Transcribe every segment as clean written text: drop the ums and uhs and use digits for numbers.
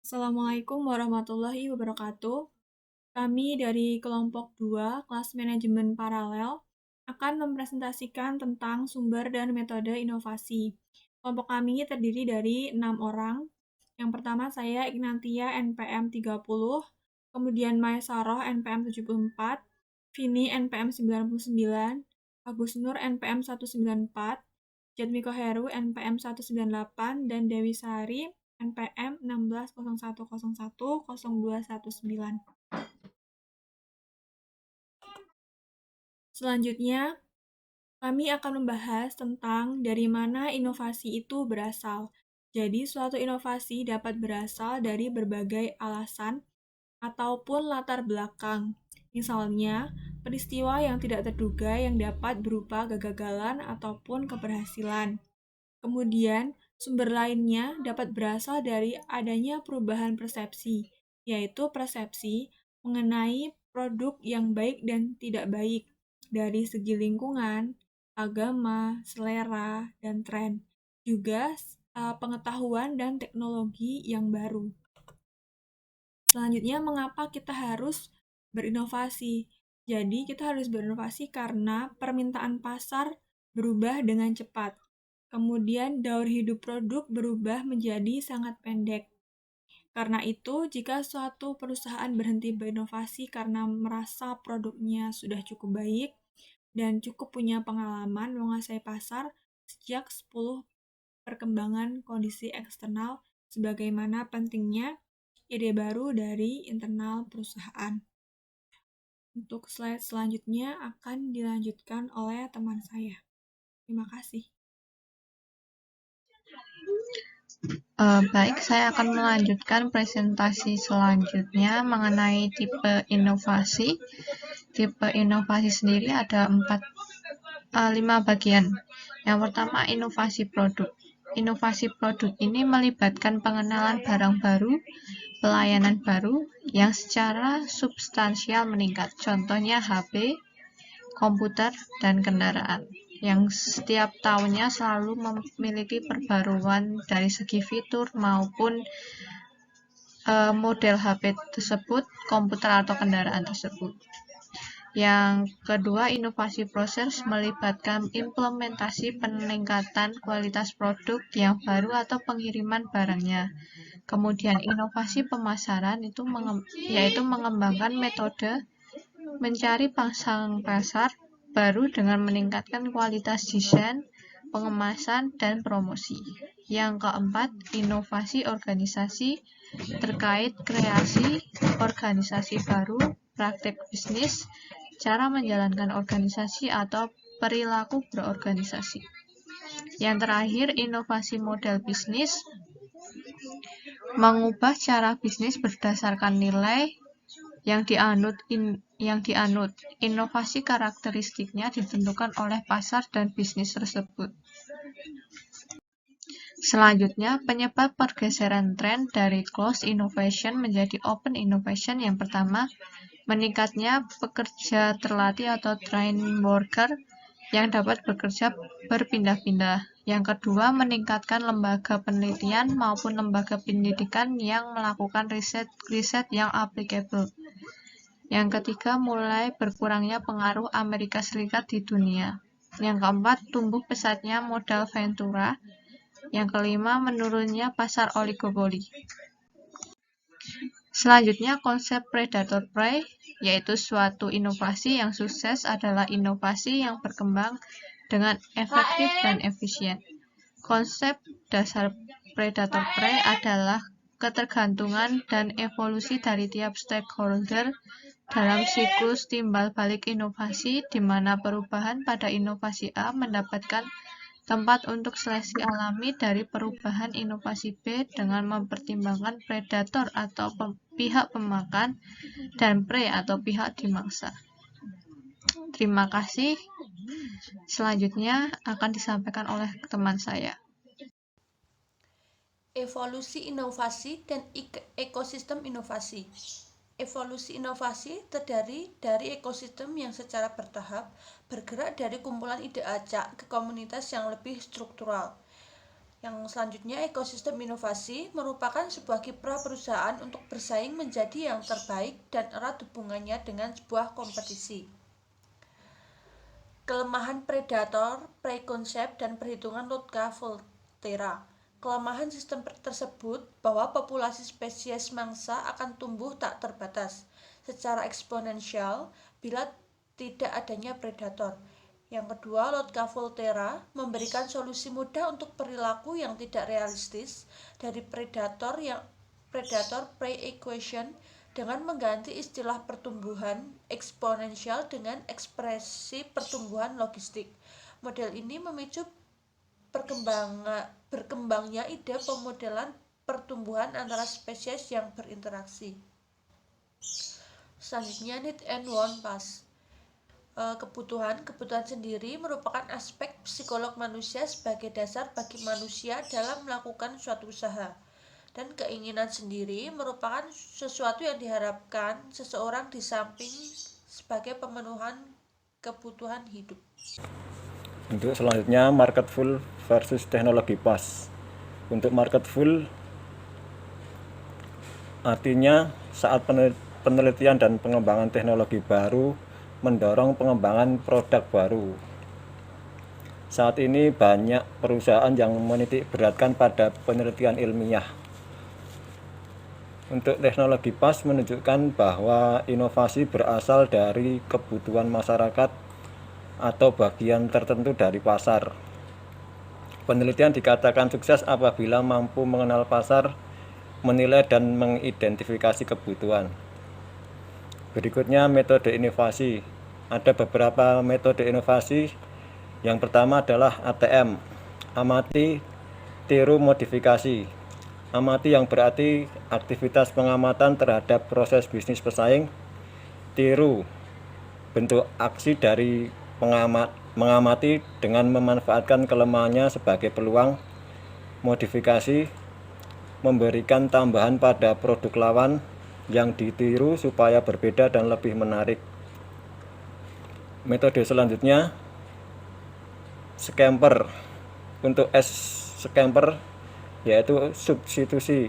Assalamualaikum warahmatullahi wabarakatuh. Kami dari kelompok 2, kelas manajemen paralel, akan mempresentasikan tentang sumber dan metode inovasi. Kelompok kami terdiri dari 6 orang. Yang pertama saya Ignantia NPM 30, kemudian Maesaroh NPM 74, Vini NPM 99, Agus Nur NPM 194, Jatmiko Heru NPM 198, dan Dewi Sari NPM 1601010219. Selanjutnya, kami akan membahas tentang dari mana inovasi itu berasal. Jadi, suatu inovasi dapat berasal dari berbagai alasan ataupun latar belakang. Misalnya, peristiwa yang tidak terduga yang dapat berupa kegagalan ataupun keberhasilan. Kemudian, sumber lainnya dapat berasal dari adanya perubahan persepsi, yaitu persepsi mengenai produk yang baik dan tidak baik dari segi lingkungan, agama, selera, dan tren. Juga pengetahuan dan teknologi yang baru. Selanjutnya, mengapa kita harus berinovasi? Jadi, kita harus berinovasi karena permintaan pasar berubah dengan cepat. Kemudian, daur hidup produk berubah menjadi sangat pendek. Karena itu, jika suatu perusahaan berhenti berinovasi karena merasa produknya sudah cukup baik dan cukup punya pengalaman menguasai pasar sejak 10 perkembangan kondisi eksternal sebagaimana pentingnya ide baru dari internal perusahaan. Untuk slide selanjutnya akan dilanjutkan oleh teman saya. Terima kasih. Baik, saya akan melanjutkan presentasi selanjutnya mengenai tipe inovasi. Tipe inovasi sendiri ada 5 bagian. Yang pertama, inovasi produk. Inovasi produk ini melibatkan pengenalan barang baru, pelayanan baru yang secara substansial meningkat. Contohnya HP, komputer, dan kendaraan yang setiap tahunnya selalu memiliki perbaruan dari segi fitur maupun model HP tersebut, komputer atau kendaraan tersebut. Yang kedua, inovasi proses melibatkan implementasi peningkatan kualitas produk yang baru atau pengiriman barangnya. Kemudian inovasi pemasaran itu yaitu mengembangkan metode mencari pasang pasar baru dengan meningkatkan kualitas desain, pengemasan, dan promosi. Yang keempat, inovasi organisasi terkait kreasi organisasi baru, praktek bisnis, cara menjalankan organisasi atau perilaku berorganisasi. Yang terakhir, inovasi model bisnis mengubah cara bisnis berdasarkan nilai yang dianut. Inovasi karakteristiknya ditentukan oleh pasar dan bisnis tersebut. Selanjutnya, penyebab pergeseran tren dari closed innovation menjadi open innovation. Yang pertama, meningkatnya pekerja terlatih atau trained worker yang dapat bekerja berpindah-pindah. Yang kedua, meningkatkan lembaga penelitian maupun lembaga pendidikan yang melakukan riset yang applicable. Yang ketiga, mulai berkurangnya pengaruh Amerika Serikat di dunia. Yang keempat, tumbuh pesatnya modal ventura. Yang kelima, menurunnya pasar oligopoli. Selanjutnya, konsep predator-prey, yaitu suatu inovasi yang sukses adalah inovasi yang berkembang dengan efektif dan efisien. Konsep dasar predator-prey adalah ketergantungan dan evolusi dari tiap stakeholder dalam siklus timbal balik inovasi, di mana perubahan pada inovasi A mendapatkan tempat untuk seleksi alami dari perubahan inovasi B dengan mempertimbangkan predator atau pihak pemakan dan prey atau pihak dimangsa. Terima kasih. Selanjutnya akan disampaikan oleh teman saya. Evolusi inovasi dan ekosistem inovasi. Evolusi inovasi terdiri dari ekosistem yang secara bertahap bergerak dari kumpulan ide acak ke komunitas yang lebih struktural. Yang selanjutnya, ekosistem inovasi merupakan sebuah kiprah perusahaan untuk bersaing menjadi yang terbaik dan erat hubungannya dengan sebuah kompetisi. Kelemahan predator, prey concept, dan perhitungan Lotka-Volterra. Kelemahan sistem tersebut bahwa populasi spesies mangsa akan tumbuh tak terbatas secara eksponensial bila tidak adanya predator. Yang kedua, Lotka-Volterra memberikan solusi mudah untuk perilaku yang tidak realistis dari predator-prey equation dengan mengganti istilah pertumbuhan eksponensial dengan ekspresi pertumbuhan logistik. Model ini memicu berkembangnya ide pemodelan pertumbuhan antara spesies yang berinteraksi. Selanjutnya, need and want pas. Kebutuhan sendiri merupakan aspek psikolog manusia sebagai dasar bagi manusia dalam melakukan suatu usaha. Dan keinginan sendiri merupakan sesuatu yang diharapkan seseorang di samping sebagai pemenuhan kebutuhan hidup. Untuk selanjutnya, marketful versus teknologi pas. Untuk marketful artinya saat penelitian dan pengembangan teknologi baru mendorong pengembangan produk baru. Saat ini banyak perusahaan yang menitik beratkan pada penelitian ilmiah. Untuk teknologi pas menunjukkan bahwa inovasi berasal dari kebutuhan masyarakat atau bagian tertentu dari pasar. Penelitian dikatakan sukses apabila mampu mengenal pasar, menilai dan mengidentifikasi kebutuhan. Berikutnya, metode inovasi. Ada beberapa metode inovasi. Yang pertama adalah ATM, amati, tiru, modifikasi. Amati yang berarti aktivitas pengamatan terhadap proses bisnis pesaing. Tiru, bentuk aksi dari mengamati dengan memanfaatkan kelemahannya sebagai peluang. Modifikasi, memberikan tambahan pada produk lawan yang ditiru supaya berbeda dan lebih menarik. Metode selanjutnya, scamper. Untuk scamper yaitu substitusi,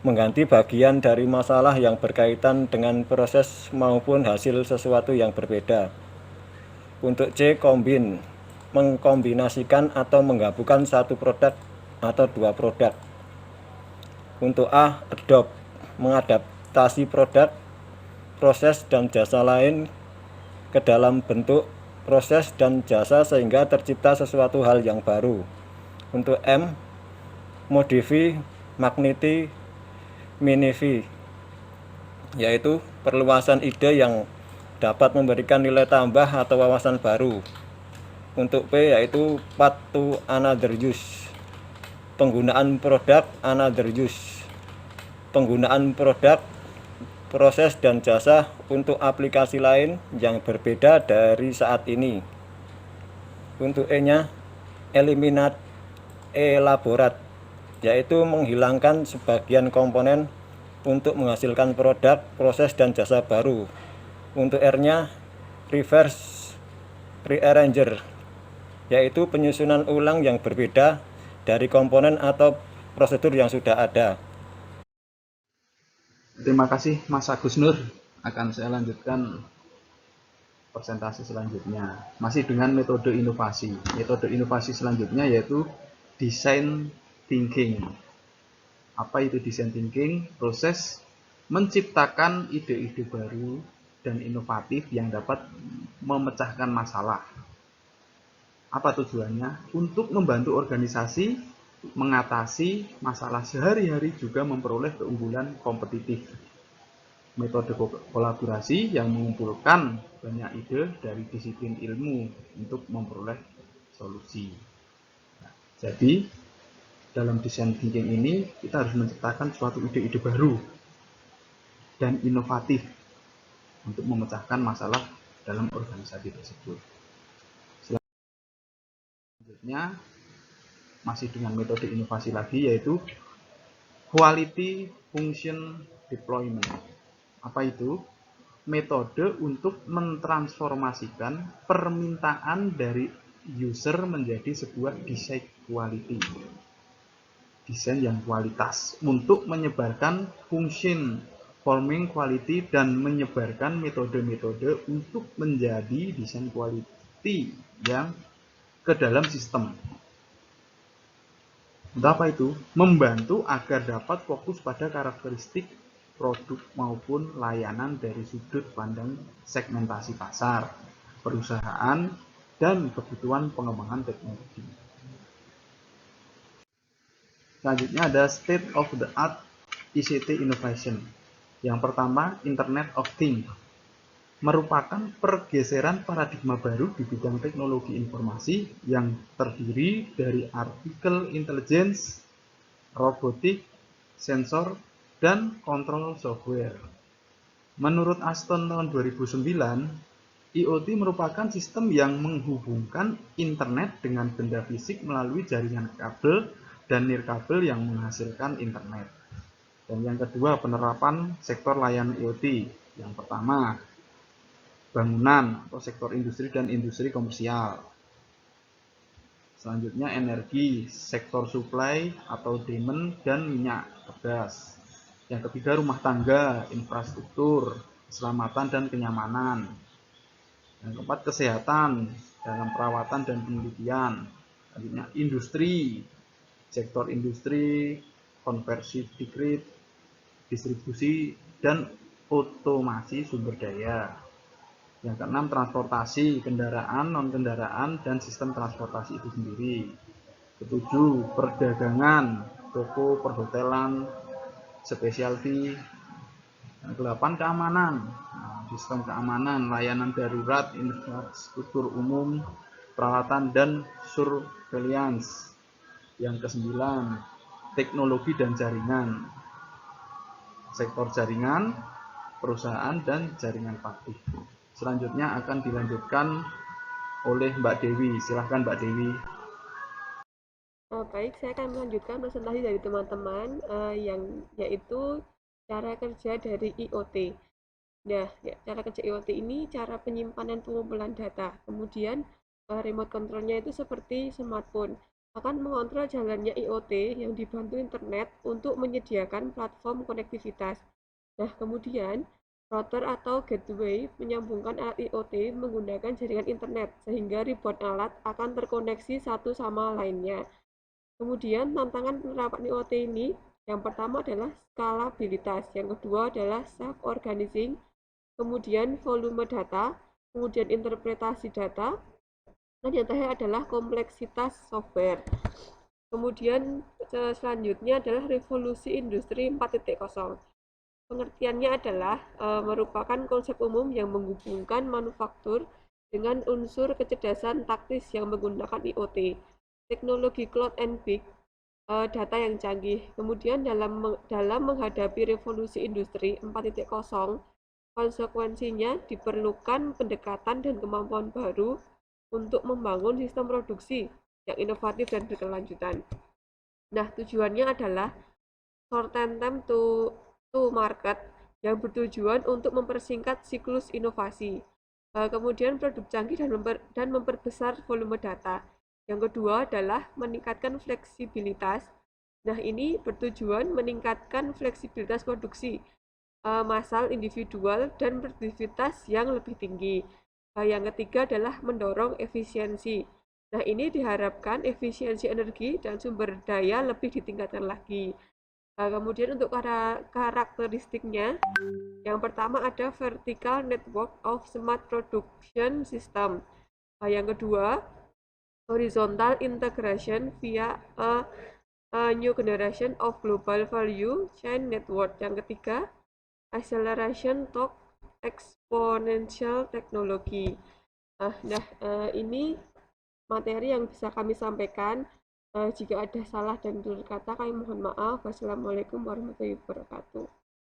mengganti bagian dari masalah yang berkaitan dengan proses maupun hasil sesuatu yang berbeda. Untuk C, combine, mengkombinasikan atau menggabungkan satu produk atau dua produk. Untuk A, adopt, mengadaptasi produk, proses dan jasa lain ke dalam bentuk proses dan jasa sehingga tercipta sesuatu hal yang baru. Untuk M, modify, magnify, minify, yaitu perluasan ide yang dapat memberikan nilai tambah atau wawasan baru. Untuk P yaitu path to another use, penggunaan produk another use, penggunaan produk, proses dan jasa untuk aplikasi lain yang berbeda dari saat ini. Untuk E-nya eliminate, elaborate, yaitu menghilangkan sebagian komponen untuk menghasilkan produk, proses dan jasa baru. Untuk R-nya reverse, rearranger, yaitu penyusunan ulang yang berbeda dari komponen atau prosedur yang sudah ada. Terima kasih Mas Agus Nur. Akan saya lanjutkan presentasi selanjutnya. Masih dengan metode inovasi. Metode inovasi selanjutnya yaitu design thinking. Apa itu design thinking? Proses menciptakan ide-ide baru dan inovatif yang dapat memecahkan masalah. Apa tujuannya? Untuk membantu organisasi mengatasi masalah sehari-hari, juga memperoleh keunggulan kompetitif. Metode kolaborasi yang mengumpulkan banyak ide dari disiplin ilmu untuk memperoleh solusi. Jadi dalam design thinking ini kita harus menciptakan suatu ide-ide baru dan inovatif untuk memecahkan masalah dalam organisasi tersebut. Selanjutnya masih dengan metode inovasi lagi yaitu quality function deployment. Apa itu? Metode untuk mentransformasikan permintaan dari user menjadi sebuah desain quality, desain yang kualitas, untuk menyebarkan function forming quality dan menyebarkan metode-metode untuk menjadi desain quality yang ke dalam sistem. Untuk apa itu? Membantu agar dapat fokus pada karakteristik produk maupun layanan dari sudut pandang segmentasi pasar, perusahaan, dan kebutuhan pengembangan teknologi. Selanjutnya ada state of the art ICT innovation. Yang pertama, Internet of Things, merupakan pergeseran paradigma baru di bidang teknologi informasi yang terdiri dari artificial intelligence, robotik, sensor, dan kontrol software. Menurut Aston tahun 2009, IoT merupakan sistem yang menghubungkan internet dengan benda fisik melalui jaringan kabel dan nirkabel yang menghasilkan internet. Dan yang kedua, penerapan sektor layanan IoT. Yang pertama, bangunan atau sektor industri dan industri komersial. Selanjutnya energi, sektor supply atau demand dan minyak gas. Yang ketiga, rumah tangga, infrastruktur, keselamatan dan kenyamanan. Yang keempat, kesehatan dalam perawatan dan penelitian. Selanjutnya industri, sektor industri, konversi dikrit, distribusi dan otomasi sumber daya. Yang keenam, transportasi, kendaraan, non-kendaraan, dan sistem transportasi itu sendiri. Ketujuh, perdagangan, toko, perhotelan, specialty. Yang kedelapan, keamanan, sistem keamanan, layanan darurat, infrastruktur umum, peralatan, dan surveillance. Yang kesembilan, teknologi dan jaringan, sektor jaringan, perusahaan, dan jaringan publik. Selanjutnya akan dilanjutkan oleh Mbak Dewi. Silahkan Mbak Dewi. Baik, saya akan melanjutkan presentasi dari teman-teman yang yaitu cara kerja dari IoT. Nah, ya, cara kerja IoT ini cara penyimpanan pengumpulan data. Kemudian remote controlnya itu seperti smartphone akan mengontrol jalannya IoT yang dibantu internet untuk menyediakan platform konektivitas. Nah, kemudian router atau gateway menyambungkan alat IoT menggunakan jaringan internet sehingga ribuan alat akan terkoneksi satu sama lainnya. Kemudian tantangan penerapan IoT ini yang pertama adalah skalabilitas, yang kedua adalah self-organizing, kemudian volume data, kemudian interpretasi data, dan yang terakhir adalah kompleksitas software. Kemudian selanjutnya adalah revolusi industri 4.0. Pengertiannya adalah merupakan konsep umum yang menghubungkan manufaktur dengan unsur kecerdasan taktis yang menggunakan IoT, teknologi cloud and big data yang canggih. Kemudian dalam menghadapi revolusi industri 4.0, konsekuensinya diperlukan pendekatan dan kemampuan baru untuk membangun sistem produksi yang inovatif dan berkelanjutan. Nah, tujuannya adalah shorten time to market yang bertujuan untuk mempersingkat siklus inovasi. Kemudian produk canggih dan memperbesar volume data. Yang kedua adalah meningkatkan fleksibilitas. Nah, ini bertujuan meningkatkan fleksibilitas produksi massal individual dan produktivitas yang lebih tinggi. Yang ketiga adalah mendorong efisiensi. Nah, ini diharapkan efisiensi energi dan sumber daya lebih ditingkatkan lagi. Kemudian untuk karakteristiknya, yang pertama ada vertical network of smart production system. Yang kedua, horizontal integration via a new generation of global value chain network. Yang ketiga, acceleration to exponential technology. Ini materi yang bisa kami sampaikan. Jika ada salah dan tutur kata, kami mohon maaf. Wassalamualaikum warahmatullahi wabarakatuh.